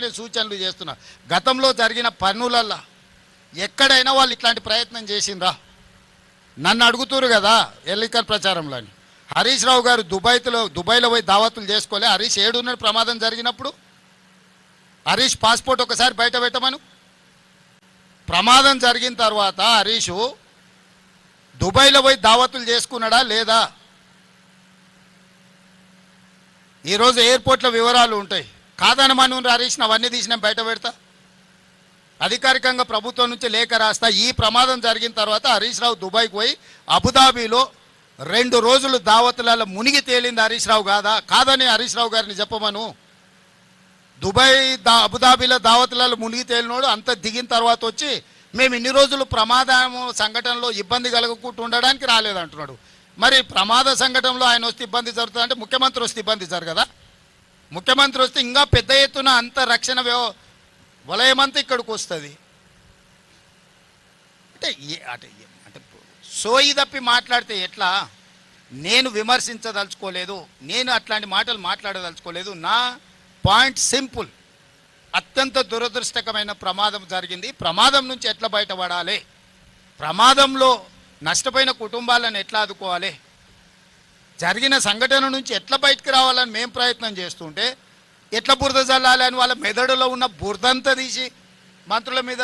నేను సూచనలు చేస్తున్నా. గతంలో జరిగిన పనులల్లో ఎక్కడైనా వాళ్ళు ఇట్లాంటి ప్రయత్నం చేసిండ్రా? నన్ను అడుగుతురు కదా ఎన్నికల ప్రచారంలో. హరీష్ రావు గారు దుబాయ్లో పోయి దావతులు చేసుకోలే. హరీష్ ఏడున్న ప్రమాదం జరిగినప్పుడు హరీష్ పాస్పోర్ట్ ఒకసారి బయట పెట్టమను. ప్రమాదం జరిగిన తర్వాత హరీషు దుబాయ్లో పోయి దావతులు చేసుకున్నాడా లేదా? ఈరోజు ఎయిర్పోర్ట్లో వివరాలు ఉంటాయి. కాదనమను హరీష్ని అవన్నీ తీసి నేను బయట పెడతా. అధికారికంగా ప్రభుత్వం నుంచి లేఖ రాస్తా. ఈ ప్రమాదం జరిగిన తర్వాత హరీష్ రావు దుబాయ్కి పోయి అబుదాబీలో 2 రోజులు దావతులలో మునిగి తేలింది హరీష్ రావు కాదని హరీష్ రావు గారిని చెప్పమను. అబుదాబీలో దావతులలో మునిగి తేలినోడు అంత దిగిన తర్వాత వచ్చి మేము ఇన్ని రోజులు ప్రమాదం సంఘటనలో ఇబ్బంది కలగకుండా ఉండడానికి రాలేదంటున్నాడు. మరి ప్రమాద సంఘటనలో ఆయన వస్తే ఇబ్బంది జరుగుతుంది అంటే ముఖ్యమంత్రి వస్తే ఇబ్బంది జరగదా? ముఖ్యమంత్రి వస్తే ఇంకా పెద్ద ఎత్తున అంత రక్షణ వలయమంతా ఇక్కడికి వస్తుంది. అంటే సోయి తప్పి మాట్లాడితే ఎట్లా? నేను విమర్శించదలుచుకోలేదు, నేను అట్లాంటి మాటలు మాట్లాడదలుచుకోలేదు. నా పాయింట్ సింపుల్. అత్యంత దురదృష్టకరమైన ప్రమాదం జరిగింది. ప్రమాదం నుంచి ఎట్లా బయటపడాలి, ప్రమాదంలో నష్టపోయిన కుటుంబాలను ఎట్లా ఆదుకోవాలి, జరిగిన సంఘటన నుంచి ఎట్లా బయటకు రావాలని మేము ప్రయత్నం చేస్తుంటే ఎట్లా బురద జల్లాలి అని వాళ్ళ మెదడులో ఉన్న బురదంతా తీసి మంత్రుల మీద.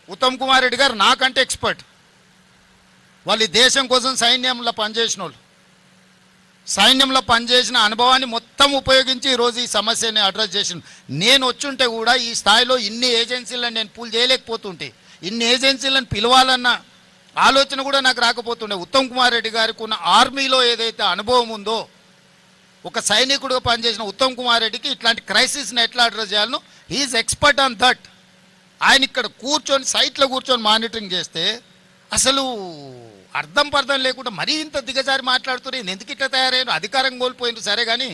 ఉత్తమ్ కుమార్ రెడ్డి గారు నాకంటే ఎక్స్పర్ట్. వాళ్ళు ఈ దేశం కోసం సైన్యంలో పనిచేసిన వాళ్ళు. సైన్యంలో పనిచేసిన అనుభవాన్ని మొత్తం ఉపయోగించి ఈరోజు ఈ సమస్యని అడ్రస్ చేసిన. నేను వచ్చుంటే కూడా ఈ స్థాయిలో ఇన్ని ఏజెన్సీలను నేను పూల్ చేయలేకపోతుంటే, ఇన్ని ఏజెన్సీలను పిలవాలన్న ఆలోచన కూడా నాకు రాకపోతుండే. ఉత్తమ్ కుమార్ రెడ్డి గారికి ఉన్న ఆర్మీలో ఏదైతే అనుభవం ఉందో, ఒక సైనికుడిగా పనిచేసిన ఉత్తమ్ కుమార్ రెడ్డికి ఇట్లాంటి క్రైసిస్ని ఎట్లా అడ్రస్ చేయాలనో హీఈస్ ఎక్స్పర్ట్ ఆన్ దట్. ఆయన ఇక్కడ కూర్చొని సైట్లో కూర్చొని మానిటరింగ్ చేస్తే అసలు అర్థం పర్థం లేకుండా మరీ ఇంత దిగజారి మాట్లాడుతున్నారు. ఎందుకు ఇట్లా తయారయ్యారు? అధికారం కోల్పోయినారు సరే, కానీ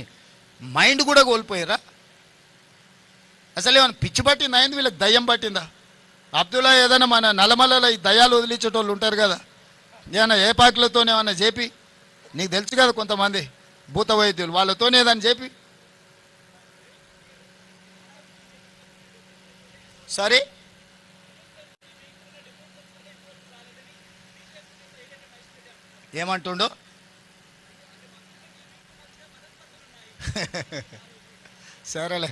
మైండ్ కూడా కోల్పోయారా? అసలు ఏమైనా పిచ్చి పట్టిందా? అయింది వీళ్ళకి దయ్యం పట్టిందా? అబ్దుల్లా ఏదైనా మన నల్లమల్లలో ఈ దయ్యాలు వదిలించేటోళ్ళు ఉంటారు కదా, ఏమన్నా ఏ పాకులతోనే ఏమన్నా చెప్పి, నీకు తెలుసు కదా కొంతమంది భూత వైద్యులు, వాళ్ళతోనే ఏదన్నా చెప్పి సరే. ఏమంటుండో సరేలే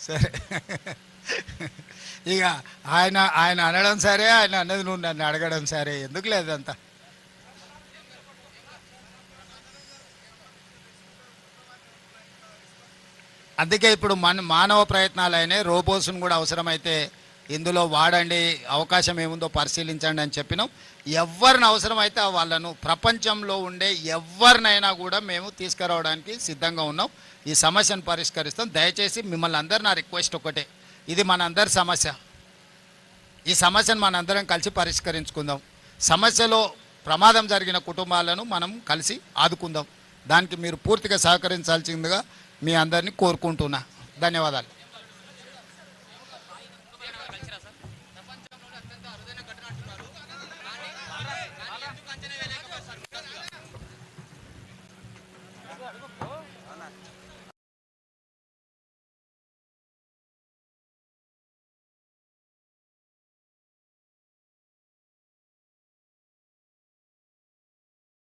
సరే. ఇక ఆయన అనడం సరే, ఆయన అన్నది నువ్వు నన్ను అడగడం సరే, ఎందుకు లేదంతా. అందుకే ఇప్పుడు మానవ ప్రయత్నాలు అయినాయి. రోబోస్ను కూడా అవసరమైతే ఇందులో వాడండి, అవకాశం ఏముందో పరిశీలించండి అని చెప్పినాం. ఎవరిని అవసరమైతే వాళ్ళను ప్రపంచంలో ఉండే ఎవరినైనా కూడా మేము తీసుకురావడానికి సిద్ధంగా ఉన్నాం. ఈ సమస్యను పరిష్కరిస్తాం. దయచేసి మిమ్మల్ని అందరు నా రిక్వెస్ట్ ఒకటే, ఇది మనందరి సమస్య. ఈ సమస్యను మనందరం కలిసి పరిష్కరించుకుందాం. సమస్యలో ప్రమాదం జరిగిన కుటుంబాలను మనం కలిసి ఆదుకుందాం. దానికి మీరు పూర్తిగా సహకరించాల్సిందిగా మీ అందరినీ కోరుకుంటున్నా. ధన్యవాదాలు.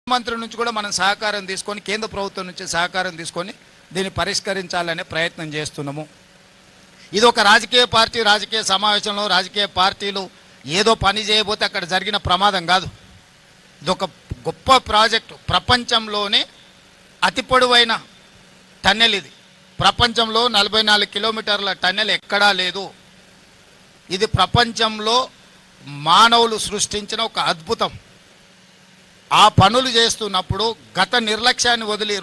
మంత్రి నుంచి కూడా మనం సహకారం తీసుకొని, కేంద్ర ప్రభుత్వం నుంచి సహకారం తీసుకొని దీన్ని పరిష్కరించాలనే ప్రయత్నం చేస్తున్నాము. ఇది ఒక రాజకీయ సమావేశంలో రాజకీయ పార్టీలు ఏదో పని చేయబోతే అక్కడ జరిగిన ప్రమాదం కాదు. ఇది ఒక గొప్ప ప్రాజెక్టు. ప్రపంచంలోనే అతి పొడవైన టన్నెల్ ఇది. ప్రపంచంలో 44 కిలోమీటర్ల టన్నెల్ ఎక్కడా లేదు. ఇది ప్రపంచంలో మానవులు సృష్టించిన ఒక అద్భుతం. ఆ పనులు చేస్తున్నప్పుడు గత నిర్లక్ష్యాన్ని వదిలి ఈరోజు